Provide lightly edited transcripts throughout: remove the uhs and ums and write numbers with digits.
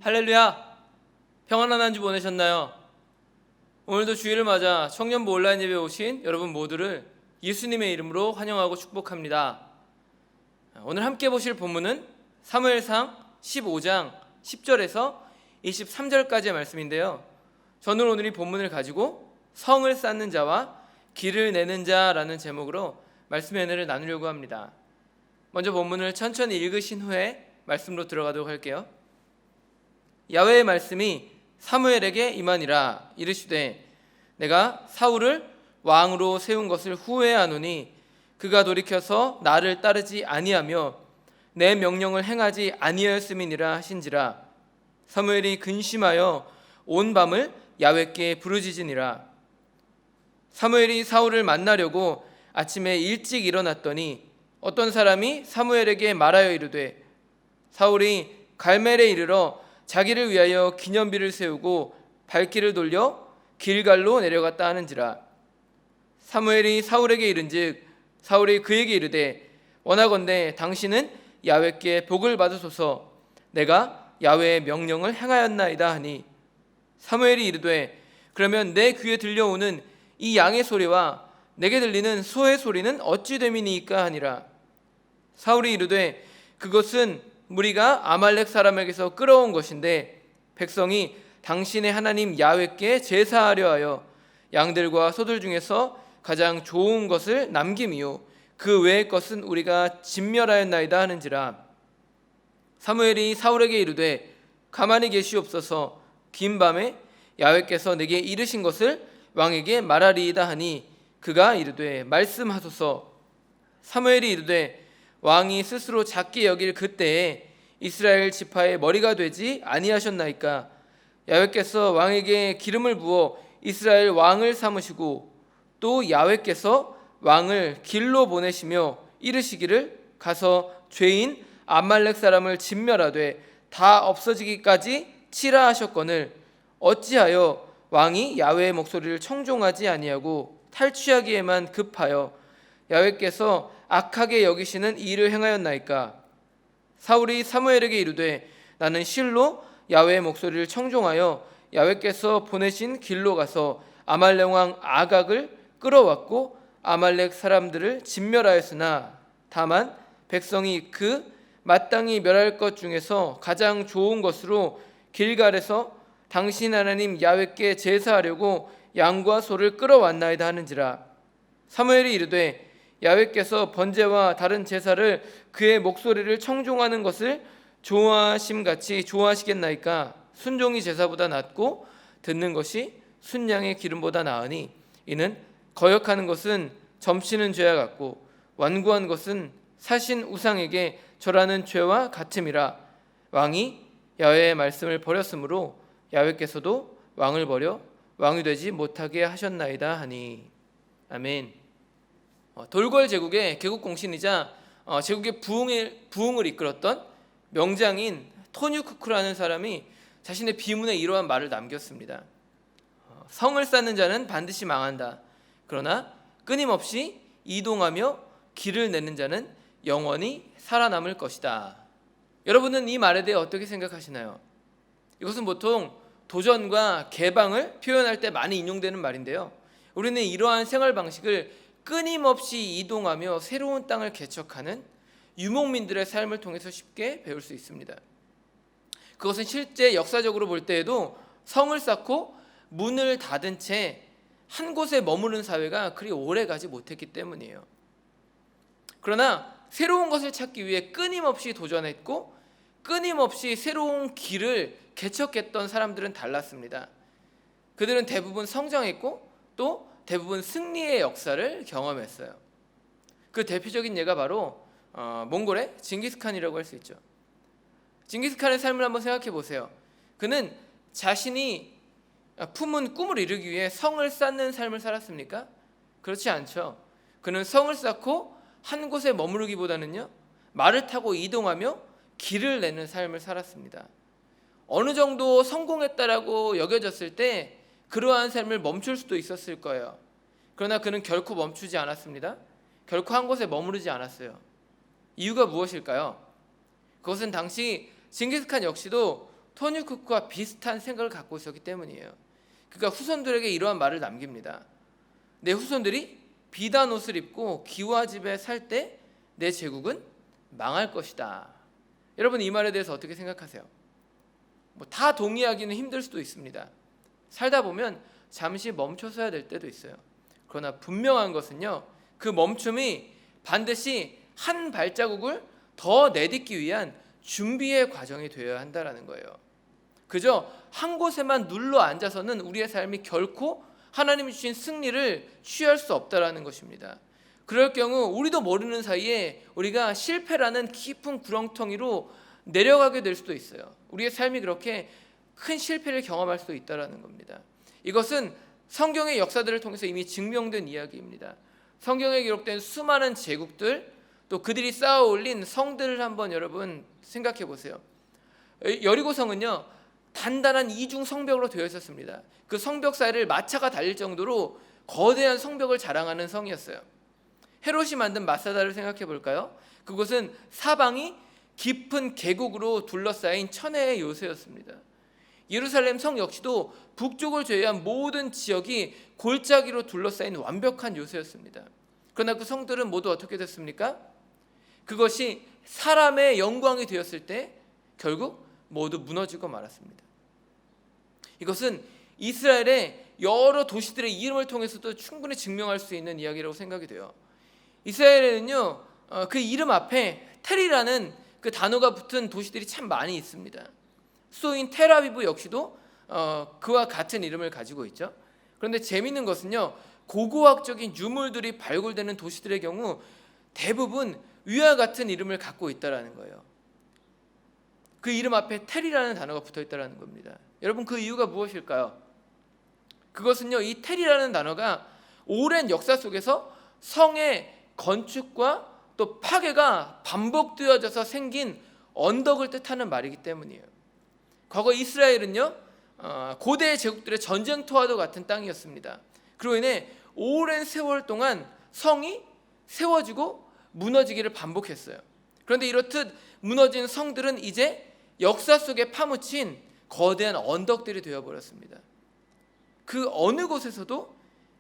할렐루야! 평안한 한 주 보내셨나요? 오늘도 주일을 맞아 청년부 온라인 예배에 오신 여러분 모두를 예수님의 이름으로 환영하고 축복합니다. 오늘 함께 보실 본문은 사무엘상 15장 10절에서 23절까지의 말씀인데요. 저는 오늘 이 본문을 가지고 성을 쌓는 자와 길을 내는 자라는 제목으로 말씀의 은혜를 나누려고 합니다. 먼저 본문을 천천히 읽으신 후에 말씀으로 들어가도록 할게요. 야훼의 말씀이 사무엘에게 임하니라. 이르시되 내가 사울을 왕으로 세운 것을 후회하노니 그가 돌이켜서 나를 따르지 아니하며 내 명령을 행하지 아니하였음이니라 하신지라. 사무엘이 근심하여 온 밤을 야훼께 부르짖으니라. 사무엘이 사울을 만나려고 아침에 일찍 일어났더니 어떤 사람이 사무엘에게 말하여 이르되 사울이 갈멜에 이르러 자기를 위하여 기념비를 세우고 발길을 돌려 길갈로 내려갔다 하는지라. 사무엘이 사울에게 이른즉 사울이 그에게 이르되 원하건대 당신은 야훼께 복을 받으소서. 내가 야훼의 명령을 행하였나이다 하니 사무엘이 이르되 그러면 내 귀에 들려오는 이 양의 소리와 내게 들리는 소의 소리는 어찌 됨이니까 하니라. 사울이 이르되 그것은 무리가 아말렉 사람에게서 끌어온 것인데 백성이 당신의 하나님 야훼께 제사하려 하여 양들과 소들 중에서 가장 좋은 것을 남김이요 그 외의 것은 우리가 진멸하였나이다 하는지라. 사무엘이 사울에게 이르되 가만히 계시옵소서. 긴 밤에 야훼께서 내게 이르신 것을 왕에게 말하리이다 하니 그가 이르되 말씀하소서. 사무엘이 이르되 왕이 스스로 작게 여길 그때에 이스라엘 지파의 머리가 되지 아니하셨나이까. 야훼께서 왕에게 기름을 부어 이스라엘 왕을 삼으시고 또 야훼께서 왕을 길로 보내시며 이르시기를 가서 죄인 아말렉 사람을 진멸하되 다 없어지기까지 치라 하셨거늘 어찌하여 왕이 야훼의 목소리를 청종하지 아니하고 탈취하기에만 급하여 야훼께서 악하게 여기시는 이 일을 행하였나이까. 사울이 사무엘에게 이르되 나는 실로 야훼의 목소리를 청종하여 야훼께서 보내신 길로 가서 아말렉 왕 아각을 끌어왔고 아말렉 사람들을 진멸하였으나 다만 백성이 그 마땅히 멸할 것 중에서 가장 좋은 것으로 길갈에서 당신 하나님 야훼께 제사하려고 양과 소를 끌어왔나이다 하는지라. 사무엘이 이르되 야훼께서 번제와 다른 제사를 그의 목소리를 청종하는 것을 좋아하심같이 좋아하시겠나이까. 순종이 제사보다 낫고 듣는 것이 순양의 기름보다 나으니 이는 거역하는 것은 점치는 죄와 같고 완고한 것은 사신 우상에게 절하는 죄와 같음이라. 왕이 야훼의 말씀을 버렸으므로 야훼께서도 왕을 버려 왕이 되지 못하게 하셨나이다 하니. 아멘. 돌궐 제국의 개국공신이자 제국의 부흥을 이끌었던 명장인 토뉴크크라는 사람이 자신의 비문에 이러한 말을 남겼습니다. 성을 쌓는 자는 반드시 망한다. 그러나 끊임없이 이동하며 길을 내는 자는 영원히 살아남을 것이다. 여러분은 이 말에 대해 어떻게 생각하시나요? 이것은 보통 도전과 개방을 표현할 때 많이 인용되는 말인데요. 우리는 이러한 생활 방식을 끊임없이 이동하며 새로운 땅을 개척하는 유목민들의 삶을 통해서 쉽게 배울 수 있습니다. 그것은 실제 역사적으로 볼 때에도 성을 쌓고 문을 닫은 채 한 곳에 머무는 사회가 그리 오래 가지 못했기 때문이에요. 그러나 새로운 것을 찾기 위해 끊임없이 도전했고 끊임없이 새로운 길을 개척했던 사람들은 달랐습니다. 그들은 대부분 성장했고 또 대부분 승리의 역사를 경험했어요. 그 대표적인 예가 바로 몽골의 징기스칸이라고 할 수 있죠. 징기스칸의 삶을 한번 생각해 보세요. 그는 자신이 품은 꿈을 이루기 위해 성을 쌓는 삶을 살았습니까? 그렇지 않죠. 그는 성을 쌓고 한 곳에 머무르기보다는요, 말을 타고 이동하며 길을 내는 삶을 살았습니다. 어느 정도 성공했다라고 여겨졌을 때 그러한 삶을 멈출 수도 있었을 거예요. 그러나 그는 결코 멈추지 않았습니다. 결코 한 곳에 머무르지 않았어요. 이유가 무엇일까요? 그것은 당시 징기스칸 역시도 토니 쿠크와 비슷한 생각을 갖고 있었기 때문이에요. 그러니까 후손들에게 이러한 말을 남깁니다. 내 후손들이 비단 옷을 입고 기와집에 살 때 내 제국은 망할 것이다. 여러분, 이 말에 대해서 어떻게 생각하세요? 다 동의하기는 힘들 수도 있습니다. 살다 보면 잠시 멈춰서야 될 때도 있어요. 그러나 분명한 것은요, 그 멈춤이 반드시 한 발자국을 더 내딛기 위한 준비의 과정이 되어야 한다는 거예요. 그저 한 곳에만 눌러 앉아서는 우리의 삶이 결코 하나님이 주신 승리를 취할 수 없다라는 것입니다. 그럴 경우 우리도 모르는 사이에 우리가 실패라는 깊은 구렁텅이로 내려가게 될 수도 있어요. 우리의 삶이 그렇게 큰 실패를 경험할 수도 있다는 겁니다. 이것은 성경의 역사들을 통해서 이미 증명된 이야기입니다. 성경에 기록된 수많은 제국들, 또 그들이 쌓아 올린 성들을 한번 여러분 생각해 보세요. 여리고성은요, 단단한 이중 성벽으로 되어 있었습니다. 그 성벽 사이를 마차가 달릴 정도로 거대한 성벽을 자랑하는 성이었어요. 헤롯이 만든 마사다를 생각해 볼까요? 그곳은 사방이 깊은 계곡으로 둘러싸인 천혜의 요새였습니다. 예루살렘 성 역시도 북쪽을 제외한 모든 지역이 골짜기로 둘러싸인 완벽한 요새였습니다. 그러나 그 성들은 모두 어떻게 됐습니까? 그것이 사람의 영광이 되었을 때 결국 모두 무너지고 말았습니다. 이것은 이스라엘의 여러 도시들의 이름을 통해서도 충분히 증명할 수 있는 이야기라고 생각이 돼요. 이스라엘에는요, 그 이름 앞에 텔이라는 그 단어가 붙은 도시들이 참 많이 있습니다. 수도인 텔아비브 역시도 그와 같은 이름을 가지고 있죠. 그런데 재미있는 것은요, 고고학적인 유물들이 발굴되는 도시들의 경우 대부분 위와 같은 이름을 갖고 있다라는 거예요. 그 이름 앞에 텔이라는 단어가 붙어 있다라는 겁니다. 여러분, 그 이유가 무엇일까요? 그것은요, 이 텔이라는 단어가 오랜 역사 속에서 성의 건축과 또 파괴가 반복되어져서 생긴 언덕을 뜻하는 말이기 때문이에요. 과거 이스라엘은요, 고대 제국들의 전쟁터와도 같은 땅이었습니다. 그로 인해 오랜 세월 동안 성이 세워지고 무너지기를 반복했어요. 그런데 이렇듯 무너진 성들은 이제 역사 속에 파묻힌 거대한 언덕들이 되어버렸습니다. 그 어느 곳에서도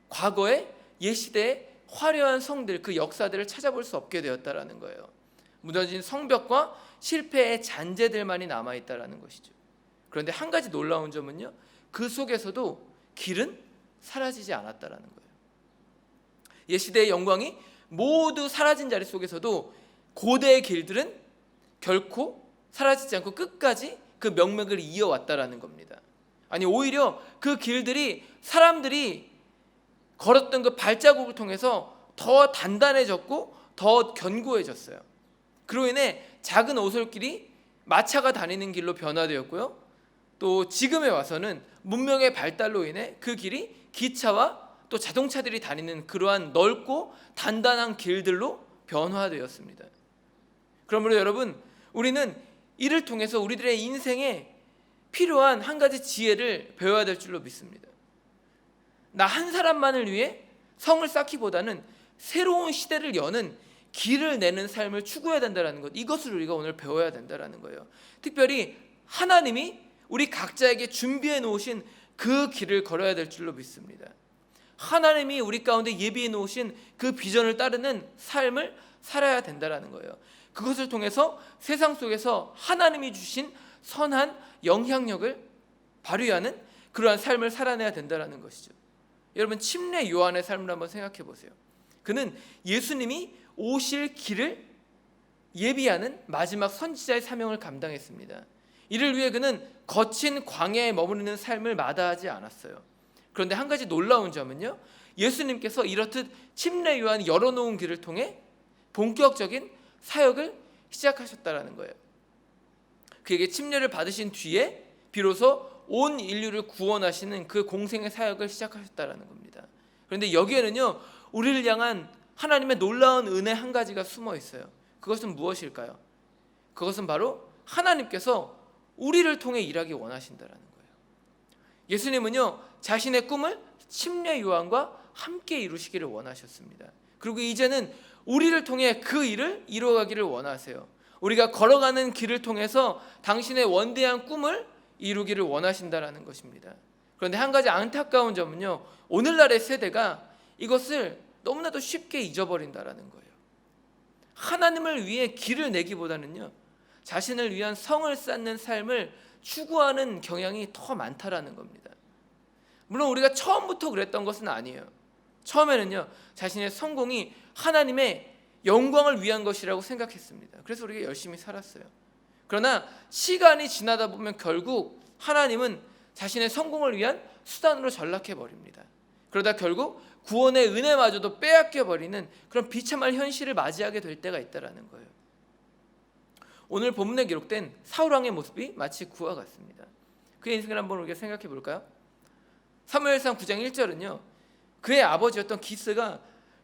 과거의 옛시대의 화려한 성들, 그 역사들을 찾아볼 수 없게 되었다라는 거예요. 무너진 성벽과 실패의 잔재들만이 남아있다라는 것이죠. 그런데 한 가지 놀라운 점은요, 그 속에서도 길은 사라지지 않았다라는 거예요. 옛시대의 영광이 모두 사라진 자리 속에서도 고대의 길들은 결코 사라지지 않고 끝까지 그 명맥을 이어왔다라는 겁니다. 아니, 오히려 그 길들이 사람들이 걸었던 그 발자국을 통해서 더 단단해졌고 더 견고해졌어요. 그로 인해 작은 오솔길이 마차가 다니는 길로 변화되었고요, 또 지금에 와서는 문명의 발달로 인해 그 길이 기차와 또 자동차들이 다니는 그러한 넓고 단단한 길들로 변화되었습니다. 그러므로 여러분, 우리는 이를 통해서 우리들의 인생에 필요한 한 가지 지혜를 배워야 될 줄로 믿습니다. 나 한 사람만을 위해 성을 쌓기보다는 새로운 시대를 여는 길을 내는 삶을 추구해야 된다는 것, 이것을 우리가 오늘 배워야 된다는 거예요. 특별히 하나님이 우리 각자에게 준비해 놓으신 그 길을 걸어야 될 줄로 믿습니다. 하나님이 우리 가운데 예비해 놓으신 그 비전을 따르는 삶을 살아야 된다는 거예요. 그것을 통해서 세상 속에서 하나님이 주신 선한 영향력을 발휘하는 그러한 삶을 살아내야 된다는 것이죠. 여러분, 침례 요한의 삶을 한번 생각해 보세요. 그는 예수님이 오실 길을 예비하는 마지막 선지자의 사명을 감당했습니다. 이를 위해 그는 거친 광야에 머무르는 삶을 마다하지 않았어요. 그런데 한 가지 놀라운 점은요, 예수님께서 이렇듯 침례 요한이 열어놓은 길을 통해 본격적인 사역을 시작하셨다라는 거예요. 그에게 침례를 받으신 뒤에 비로소 온 인류를 구원하시는 그 공생의 사역을 시작하셨다라는 겁니다. 그런데 여기에는요, 우리를 향한 하나님의 놀라운 은혜 한 가지가 숨어 있어요. 그것은 무엇일까요? 그것은 바로 하나님께서 우리를 통해 일하기 원하신다라는 거예요. 예수님은요, 자신의 꿈을 침례 요한과 함께 이루시기를 원하셨습니다. 그리고 이제는 우리를 통해 그 일을 이루어가기를 원하세요. 우리가 걸어가는 길을 통해서 당신의 원대한 꿈을 이루기를 원하신다라는 것입니다. 그런데 한 가지 안타까운 점은요, 오늘날의 세대가 이것을 너무나도 쉽게 잊어버린다라는 거예요. 하나님을 위해 길을 내기보다는요, 자신을 위한 성을 쌓는 삶을 추구하는 경향이 더 많다라는 겁니다. 물론 우리가 처음부터 그랬던 것은 아니에요. 처음에는요, 자신의 성공이 하나님의 영광을 위한 것이라고 생각했습니다. 그래서 우리가 열심히 살았어요. 그러나 시간이 지나다 보면 결국 하나님은 자신의 성공을 위한 수단으로 전락해 버립니다. 그러다 결국 구원의 은혜마저도 빼앗겨 버리는 그런 비참한 현실을 맞이하게 될 때가 있다라는 거예요. 오늘 본문에 기록된 사울 왕의 모습이 마치 그와 같습니다. 그의 인생을 한번 우리가 생각해 볼까요? 사무엘상 9장 1절은요, 그의 아버지였던 기스가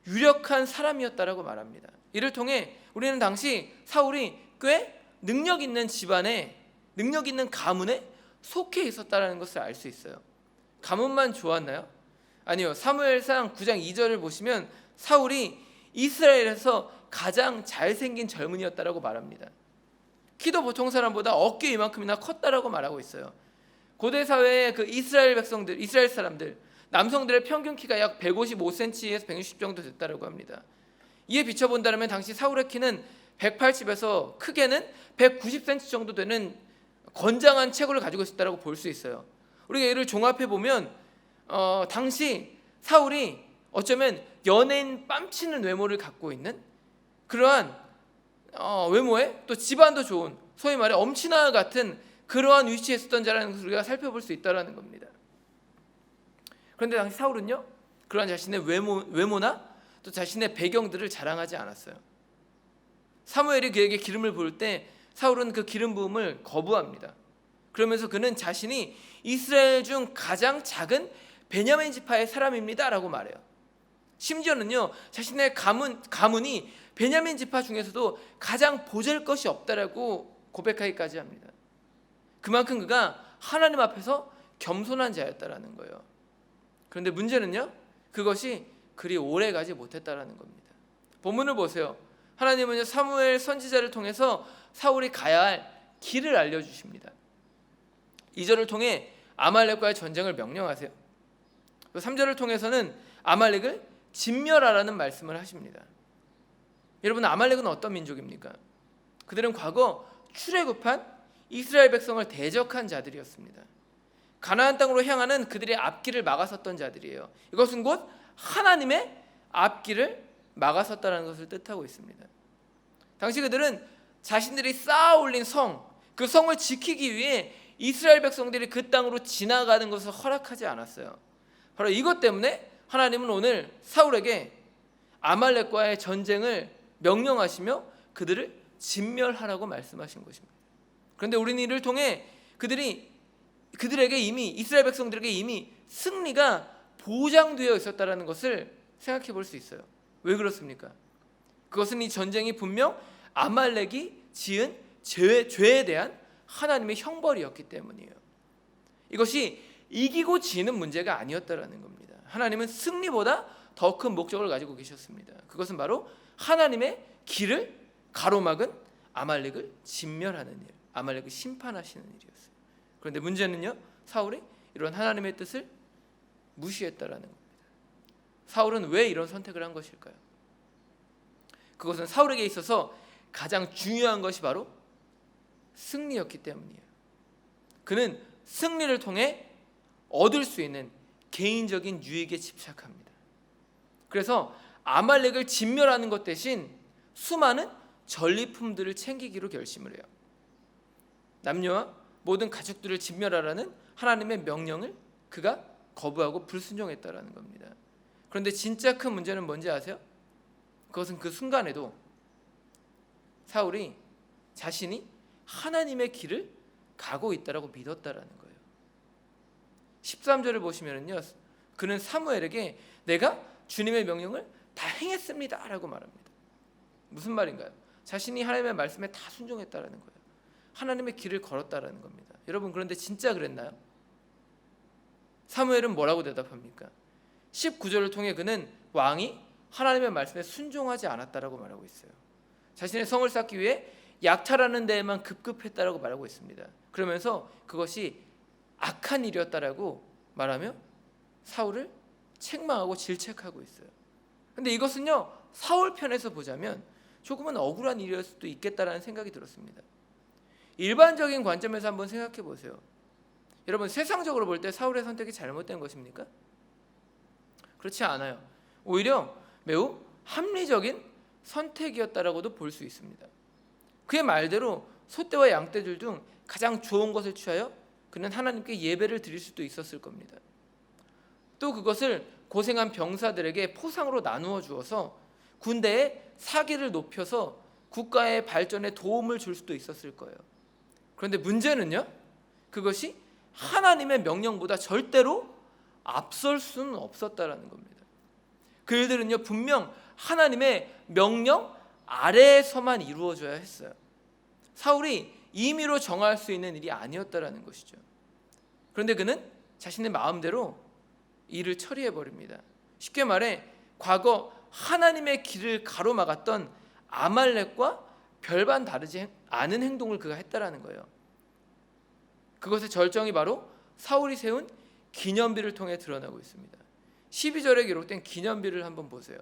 유력한 사람이었다라고 말합니다. 이를 통해 우리는 당시 사울이 꽤 능력 있는 집안에, 능력 있는 가문에 속해 있었다라는 것을 알 수 있어요. 가문만 좋았나요? 아니요. 사무엘상 9장 2절을 보시면 사울이 이스라엘에서 가장 잘생긴 젊은이였다라고 말합니다. 키도 보통 사람보다 어깨 이만큼이나 컸다라고 말하고 있어요. 고대 사회의 그 이스라엘 백성들, 이스라엘 사람들, 남성들의 평균 키가 약 155cm에서 160 정도 됐다라고 합니다. 이에 비춰본다면 당시 사울의 키는 180에서 크게는 190cm 정도 되는 건장한 체구를 가지고 있었다라고 볼 수 있어요. 우리가 이를 종합해 보면 당시 사울이 어쩌면 연예인 뺨치는 외모를 갖고 있는 그러한 외모에 또 집안도 좋은, 소위 말해 엄친아 같은 그러한 위치에 있었던 자라는 것을 우리가 살펴볼 수 있다는 겁니다. 그런데 당시 사울은요, 그러한 자신의 외모나 또 자신의 배경들을 자랑하지 않았어요. 사무엘이 그에게 기름을 부을 때 사울은 그 기름 부음을 거부합니다. 그러면서 그는 자신이 이스라엘 중 가장 작은 베냐민 지파의 사람입니다 라고 말해요. 심지어는요, 자신의 가문이 베냐민 지파 중에서도 가장 보잘것이 없다라고 고백하기까지 합니다. 그만큼 그가 하나님 앞에서 겸손한 자였다라는 거예요. 그런데 문제는요, 그것이 그리 오래 가지 못했다라는 겁니다. 본문을 보세요. 하나님은요, 사무엘 선지자를 통해서 사울이 가야 할 길을 알려주십니다. 2절을 통해 아말렉과의 전쟁을 명령하세요. 3절을 통해서는 아말렉을 진멸하라는 말씀을 하십니다. 여러분, 아말렉은 어떤 민족입니까? 그들은 과거 출애굽한 이스라엘 백성을 대적한 자들이었습니다. 가나안 땅으로 향하는 그들의 앞길을 막아섰던 자들이에요. 이것은 곧 하나님의 앞길을 막아섰다는 것을 뜻하고 있습니다. 당시 그들은 자신들이 쌓아 올린 성, 그 성을 지키기 위해 이스라엘 백성들이 그 땅으로 지나가는 것을 허락하지 않았어요. 바로 이것 때문에 하나님은 오늘 사울에게 아말렉과의 전쟁을 명령하시며 그들을 진멸하라고 말씀하신 것입니다. 그런데 우리는 이를 통해 그들에게 이미, 이스라엘 백성들에게 이미 승리가 보장되어 있었다는 것을 생각해 볼 수 있어요. 왜 그렇습니까? 그것은 이 전쟁이 분명 아말렉이 지은 죄에 대한 하나님의 형벌이었기 때문이에요. 이것이 이기고 지는 문제가 아니었다라는 겁니다. 하나님은 승리보다 더 큰 목적을 가지고 계셨습니다. 그것은 바로 하나님의 길을 가로막은 아말렉을 진멸하는 일, 아말렉을 심판하시는 일이었어요. 그런데 문제는요, 사울이 이런 하나님의 뜻을 무시했다라는 겁니다. 사울은 왜 이런 선택을 한 것일까요? 그것은 사울에게 있어서 가장 중요한 것이 바로 승리였기 때문이에요. 그는 승리를 통해 얻을 수 있는 개인적인 유익에 집착합니다. 그래서 아말렉을 진멸하는 것 대신 수많은 전리품들을 챙기기로 결심을 해요. 남녀와 모든 가축들을 진멸하라는 하나님의 명령을 그가 거부하고 불순종했다라는 겁니다. 그런데 진짜 큰 문제는 뭔지 아세요? 그것은 그 순간에도 사울이 자신이 하나님의 길을 가고 있다라고 믿었다라는 거예요. 13절을 보시면은요, 그는 사무엘에게 내가 주님의 명령을 다 행했습니다 라고 말합니다. 무슨 말인가요? 자신이 하나님의 말씀에 다 순종했다라는 거예요. 하나님의 길을 걸었다라는 겁니다. 여러분, 그런데 진짜 그랬나요? 사무엘은 뭐라고 대답합니까? 19절을 통해 그는 왕이 하나님의 말씀에 순종하지 않았다라고 말하고 있어요. 자신의 성을 쌓기 위해 약탈하는 데에만 급급했다라고 말하고 있습니다. 그러면서 그것이 악한 일이었다라고 말하며 사울을 책망하고 질책하고 있어요. 근데 이것은요, 사울 편에서 보자면 조금은 억울한 일이었을 수도 있겠다라는 생각이 들었습니다. 일반적인 관점에서 한번 생각해 보세요. 여러분, 세상적으로 볼 때 사울의 선택이 잘못된 것입니까? 그렇지 않아요. 오히려 매우 합리적인 선택이었다라고도 볼 수 있습니다. 그의 말대로 소떼와 양떼들 중 가장 좋은 것을 취하여 그는 하나님께 예배를 드릴 수도 있었을 겁니다. 또 그것을 고생한 병사들에게 포상으로 나누어 주어서 군대의 사기를 높여서 국가의 발전에 도움을 줄 수도 있었을 거예요. 그런데 문제는요, 그것이 하나님의 명령보다 절대로 앞설 수는 없었다라는 겁니다. 그 일들은요, 분명 하나님의 명령 아래에서만 이루어져야 했어요. 사울이 임의로 정할 수 있는 일이 아니었다라는 것이죠. 그런데 그는 자신의 마음대로 일을 처리해 버립니다. 쉽게 말해 과거 하나님의 길을 가로막았던 아말렉과 별반 다르지 않은 행동을 그가 했다라는 거예요. 그것의 절정이 바로 사울이 세운 기념비를 통해 드러나고 있습니다. 12절에 기록된 기념비를 한번 보세요.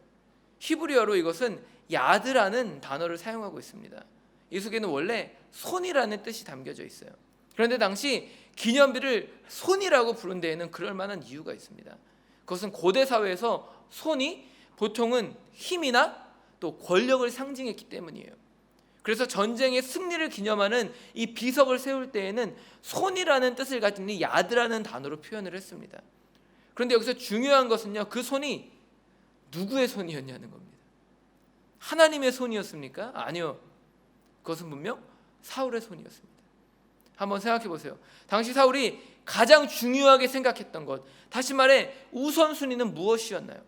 히브리어로 이것은 야드라는 단어를 사용하고 있습니다. 이 속에는 원래 손이라는 뜻이 담겨져 있어요. 그런데 당시 기념비를 손이라고 부른 데에는 그럴 만한 이유가 있습니다. 그것은 고대 사회에서 손이 보통은 힘이나 또 권력을 상징했기 때문이에요. 그래서 전쟁의 승리를 기념하는 이 비석을 세울 때에는 손이라는 뜻을 가진 이 야드라는 단어로 표현을 했습니다. 그런데 여기서 중요한 것은요, 그 손이 누구의 손이었냐는 겁니다. 하나님의 손이었습니까? 아니요. 그것은 분명 사울의 손이었습니다. 한번 생각해 보세요. 당시 사울이 가장 중요하게 생각했던 것, 다시 말해 우선순위는 무엇이었나요?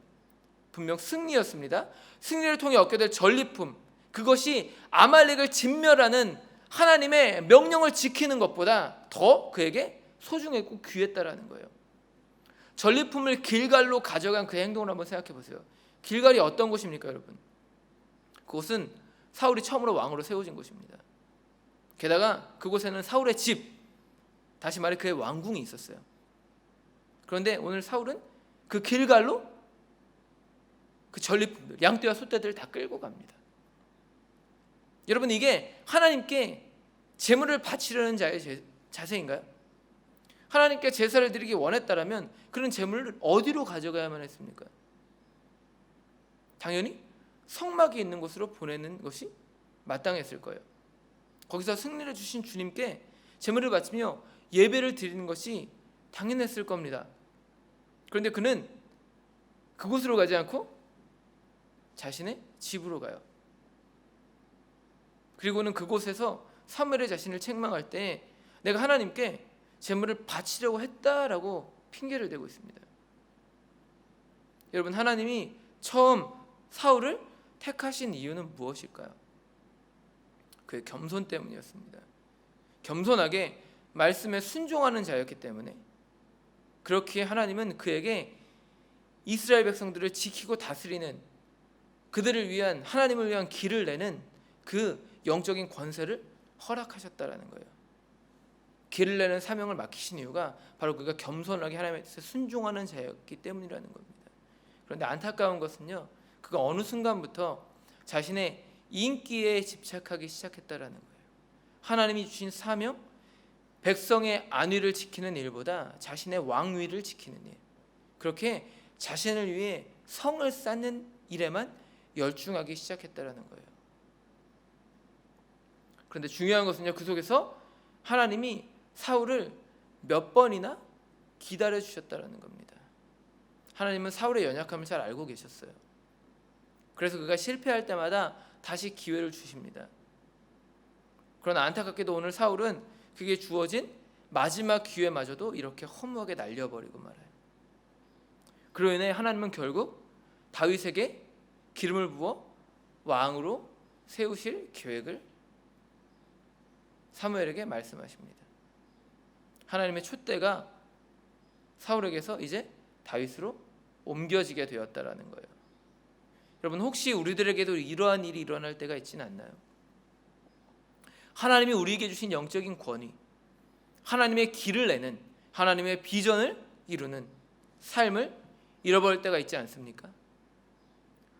분명 승리였습니다. 승리를 통해 얻게 될 전리품, 그것이 아말렉을 진멸하는 하나님의 명령을 지키는 것보다 더 그에게 소중했고 귀했다라는 거예요. 전리품을 길갈로 가져간 그 행동을 한번 생각해 보세요. 길갈이 어떤 곳입니까, 여러분? 그곳은 사울이 처음으로 왕으로 세워진 곳입니다. 게다가 그곳에는 사울의 집, 다시 말해 그의 왕궁이 있었어요. 그런데 오늘 사울은 그 길갈로 그 전리품들, 양떼와 소떼들을 다 끌고 갑니다. 여러분, 이게 하나님께 제물을 바치려는 자의 자세인가요? 하나님께 제사를 드리기 원했다라면 그런 제물을 어디로 가져가야만 했습니까? 당연히 성막이 있는 곳으로 보내는 것이 마땅했을 거예요. 거기서 승리를 주신 주님께 제물을 바치며 예배를 드리는 것이 당연했을 겁니다. 그런데 그는 그곳으로 가지 않고 자신의 집으로 가요. 그리고는 그곳에서 사무엘의 자신을 책망할 때 내가 하나님께 제물을 바치려고 했다라고 핑계를 대고 있습니다. 여러분, 하나님이 처음 사울을 택하신 이유는 무엇일까요? 그의 겸손 때문이었습니다. 겸손하게 말씀에 순종하는 자였기 때문에 그렇게 하나님은 그에게 이스라엘 백성들을 지키고 다스리는, 그들을 위한, 하나님을 위한 길을 내는 그 영적인 권세를 허락하셨다라는 거예요. 길을 내는 사명을 맡기신 이유가 바로 그가 겸손하게 하나님의 뜻에 순종하는 자였기 때문이라는 겁니다. 그런데 안타까운 것은요, 그가 어느 순간부터 자신의 인기에 집착하기 시작했다라는 거예요. 하나님이 주신 사명, 백성의 안위를 지키는 일보다 자신의 왕위를 지키는 일, 그렇게 자신을 위해 성을 쌓는 일에만 열중하기 시작했다라는 거예요. 그런데 중요한 것은요, 그 속에서 하나님이 사울을 몇 번이나 기다려 주셨다라는 겁니다. 하나님은 사울의 연약함을 잘 알고 계셨어요. 그래서 그가 실패할 때마다 다시 기회를 주십니다. 그러나 안타깝게도 오늘 사울은 그게 주어진 마지막 기회마저도 이렇게 허무하게 날려버리고 말아요. 그로 인해 하나님은 결국 다윗에게 기름을 부어 왕으로 세우실 계획을 사무엘에게 말씀하십니다. 하나님의 촛대가 사울에게서 이제 다윗으로 옮겨지게 되었다라는 거예요. 여러분, 혹시 우리들에게도 이러한 일이 일어날 때가 있지는 않나요? 하나님이 우리에게 주신 영적인 권위, 하나님의 길을 내는 하나님의 비전을 이루는 삶을 잃어버릴 때가 있지 않습니까?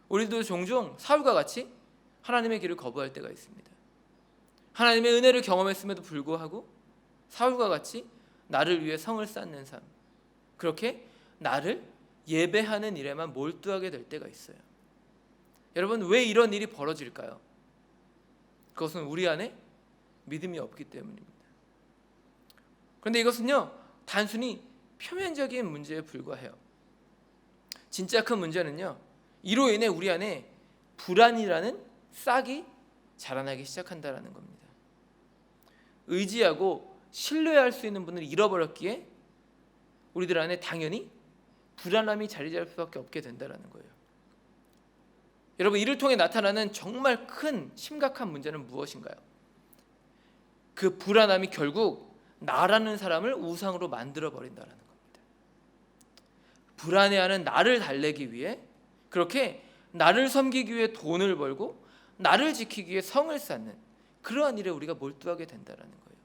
우리도 종종 사울과 같이 하나님의 길을 거부할 때가 있습니다. 하나님의 은혜를 경험했음에도 불구하고 사울과 같이 나를 위해 성을 쌓는 삶, 그렇게 나를 예배하는 일에만 몰두하게 될 때가 있어요. 여러분, 왜 이런 일이 벌어질까요? 그것은 우리 안에 믿음이 없기 때문입니다. 그런데 이것은요, 단순히 표면적인 문제에 불과해요. 진짜 큰 문제는요, 이로 인해 우리 안에 불안이라는 싹이 자라나기 시작한다는 겁니다. 의지하고 신뢰할 수 있는 분을 잃어버렸기에 우리들 안에 당연히 불안함이 자리 잡을 수밖에 없게 된다는 거예요. 여러분, 이를 통해 나타나는 정말 큰 심각한 문제는 무엇인가요? 그 불안함이 결국 나라는 사람을 우상으로 만들어 버린다는 겁니다. 불안해하는 나를 달래기 위해, 그렇게 나를 섬기기 위해 돈을 벌고 나를 지키기 위해 성을 쌓는 그러한 일에 우리가 몰두하게 된다는 거예요.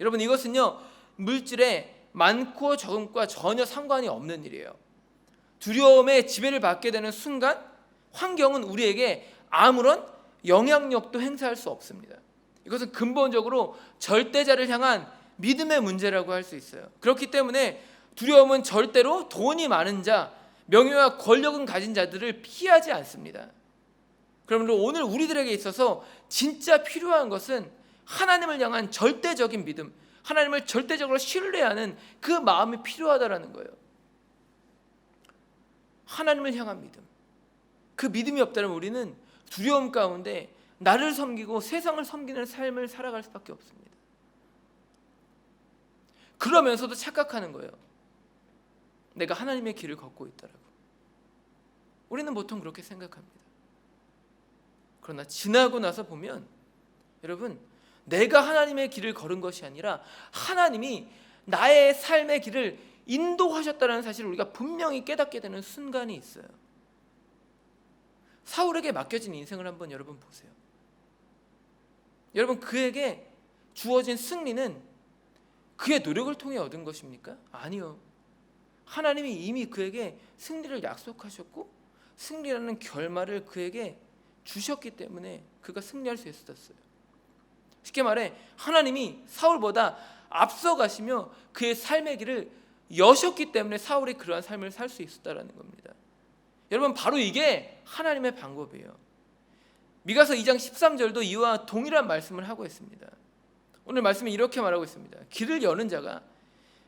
여러분, 이것은요, 물질의 많고 적음과 전혀 상관이 없는 일이에요. 두려움의 지배를 받게 되는 순간 환경은 우리에게 아무런 영향력도 행사할 수 없습니다. 이것은 근본적으로 절대자를 향한 믿음의 문제라고 할 수 있어요. 그렇기 때문에 두려움은 절대로 돈이 많은 자, 명예와 권력은 가진 자들을 피하지 않습니다. 그러므로 오늘 우리들에게 있어서 진짜 필요한 것은 하나님을 향한 절대적인 믿음, 하나님을 절대적으로 신뢰하는 그 마음이 필요하다라는 거예요. 하나님을 향한 믿음, 그 믿음이 없다면 우리는 두려움 가운데 나를 섬기고 세상을 섬기는 삶을 살아갈 수밖에 없습니다. 그러면서도 착각하는 거예요. 내가 하나님의 길을 걷고 있다라고. 우리는 보통 그렇게 생각합니다. 그러나 지나고 나서 보면, 여러분, 내가 하나님의 길을 걸은 것이 아니라 하나님이 나의 삶의 길을 인도하셨다는 사실을 우리가 분명히 깨닫게 되는 순간이 있어요. 사울에게 맡겨진 인생을 한번 여러분 보세요. 여러분, 그에게 주어진 승리는 그의 노력을 통해 얻은 것입니까? 아니요. 하나님이 이미 그에게 승리를 약속하셨고 승리라는 결말을 그에게 주셨기 때문에 그가 승리할 수 있었어요. 쉽게 말해 하나님이 사울보다 앞서가시며 그의 삶의 길을 여셨기 때문에 사울이 그러한 삶을 살 수 있었다는 겁니다. 여러분, 바로 이게 하나님의 방법이에요. 미가서 2장 13절도 이와 동일한 말씀을 하고 있습니다. 오늘 말씀이 이렇게 말하고 있습니다. 길을 여는 자가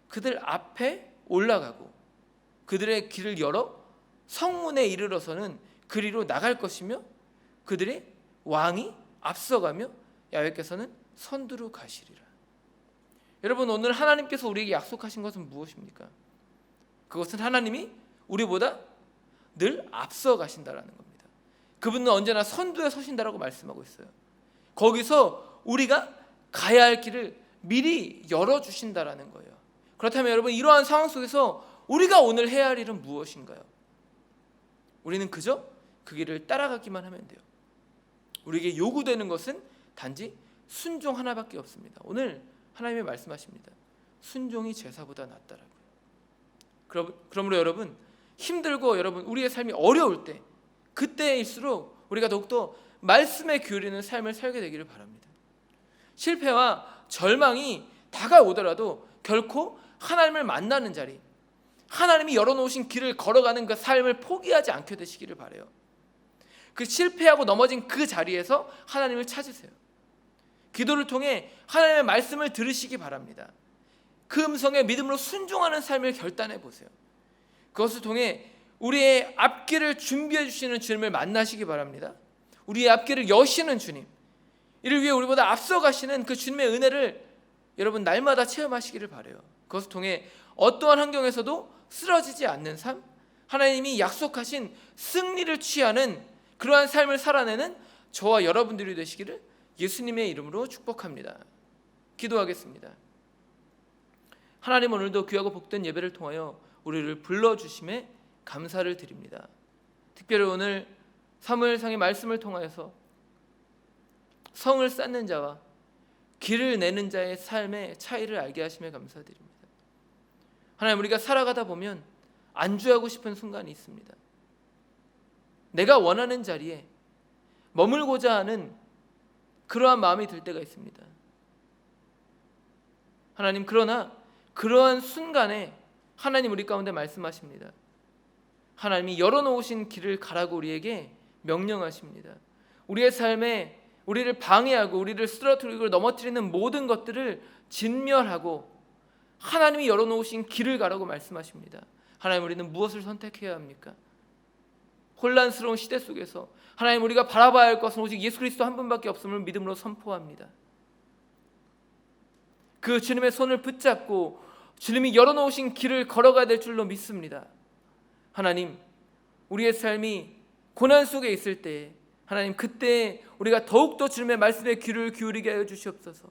그들 앞에 올라가고 그들의 길을 열어 성문에 이르러서는 그리로 나갈 것이며 그들의 왕이 앞서가며 야훼께서는 선두로 가시리라. 여러분, 오늘 하나님께서 우리에게 약속하신 것은 무엇입니까? 그것은 하나님이 우리보다 늘 앞서 가신다라는 겁니다. 그분은 언제나 선두에 서신다라고 말씀하고 있어요. 거기서 우리가 가야 할 길을 미리 열어주신다라는 거예요. 그렇다면 여러분, 이러한 상황 속에서 우리가 오늘 해야 할 일은 무엇인가요? 우리는 그저 그 길을 따라가기만 하면 돼요. 우리에게 요구되는 것은 단지 순종 하나밖에 없습니다. 오늘 하나님이 말씀하십니다. 순종이 제사보다 낫다라고요. 그러므로 여러분, 힘들고 여러분 우리의 삶이 어려울 때, 그때일수록 우리가 더욱더 말씀에 기울이는 삶을 살게 되기를 바랍니다. 실패와 절망이 다가오더라도 결코 하나님을 만나는 자리, 하나님이 열어놓으신 길을 걸어가는 그 삶을 포기하지 않게 되시기를 바라요. 그 실패하고 넘어진 그 자리에서 하나님을 찾으세요. 기도를 통해 하나님의 말씀을 들으시기 바랍니다. 그 음성에 믿음으로 순종하는 삶을 결단해 보세요. 그것을 통해 우리의 앞길을 준비해 주시는 주님을 만나시기 바랍니다. 우리의 앞길을 여시는 주님, 이를 위해 우리보다 앞서 가시는 그 주님의 은혜를 여러분 날마다 체험하시기를 바라요. 그것을 통해 어떠한 환경에서도 쓰러지지 않는 삶, 하나님이 약속하신 승리를 취하는 그러한 삶을 살아내는 저와 여러분들이 되시기를 예수님의 이름으로 축복합니다. 기도하겠습니다. 하나님, 오늘도 귀하고 복된 예배를 통하여 우리를 불러주심에 감사를 드립니다. 특별히 오늘 사무엘상의 말씀을 통하여서 성을 쌓는 자와 길을 내는 자의 삶의 차이를 알게 하심에 감사드립니다. 하나님, 우리가 살아가다 보면 안주하고 싶은 순간이 있습니다. 내가 원하는 자리에 머물고자 하는 그러한 마음이 들 때가 있습니다. 하나님, 그러나 그러한 순간에 하나님 우리 가운데 말씀하십니다. 하나님이 열어놓으신 길을 가라고 우리에게 명령하십니다. 우리의 삶에 우리를 방해하고 우리를 쓰러뜨리고 넘어뜨리는 모든 것들을 진멸하고 하나님이 열어놓으신 길을 가라고 말씀하십니다. 하나님, 우리는 무엇을 선택해야 합니까? 혼란스러운 시대 속에서 하나님, 우리가 바라봐야 할 것은 오직 예수 그리스도 한 분밖에 없음을 믿음으로 선포합니다. 그 주님의 손을 붙잡고 주님이 열어놓으신 길을 걸어가야 될 줄로 믿습니다. 하나님, 우리의 삶이 고난 속에 있을 때 하나님, 그때 우리가 더욱더 주님의 말씀에 귀를 기울이게 하여 주시옵소서.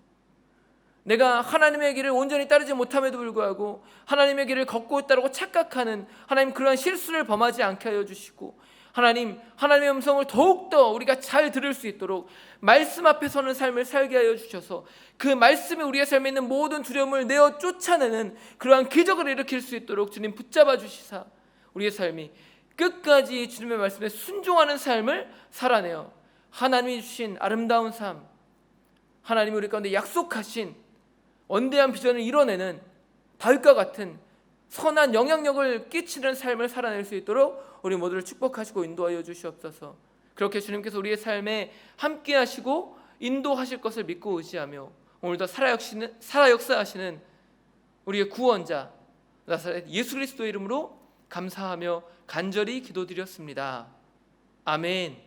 내가 하나님의 길을 온전히 따르지 못함에도 불구하고 하나님의 길을 걷고 있다고 착각하는 하나님, 그러한 실수를 범하지 않게 하여 주시고, 하나님, 하나님의 음성을 더욱더 우리가 잘 들을 수 있도록 말씀 앞에 서는 삶을 살게 하여 주셔서 그 말씀이 우리의 삶에 있는 모든 두려움을 내어 쫓아내는 그러한 기적을 일으킬 수 있도록 주님 붙잡아 주시사 우리의 삶이 끝까지 주님의 말씀에 순종하는 삶을 살아내어 하나님이 주신 아름다운 삶, 하나님이 우리 가운데 약속하신 원대한 비전을 이뤄내는 다윗과 같은 선한 영향력을 끼치는 삶을 살아낼 수 있도록 우리 모두를 축복하시고 인도하여 주시옵소서. 그렇게 주님께서 우리의 삶에 함께 하시고 인도하실 것을 믿고 의지하며 오늘도 살아 역사하시는 우리의 구원자 나사렛 예수 그리스도의 이름으로 감사하며 간절히 기도드렸습니다. 아멘.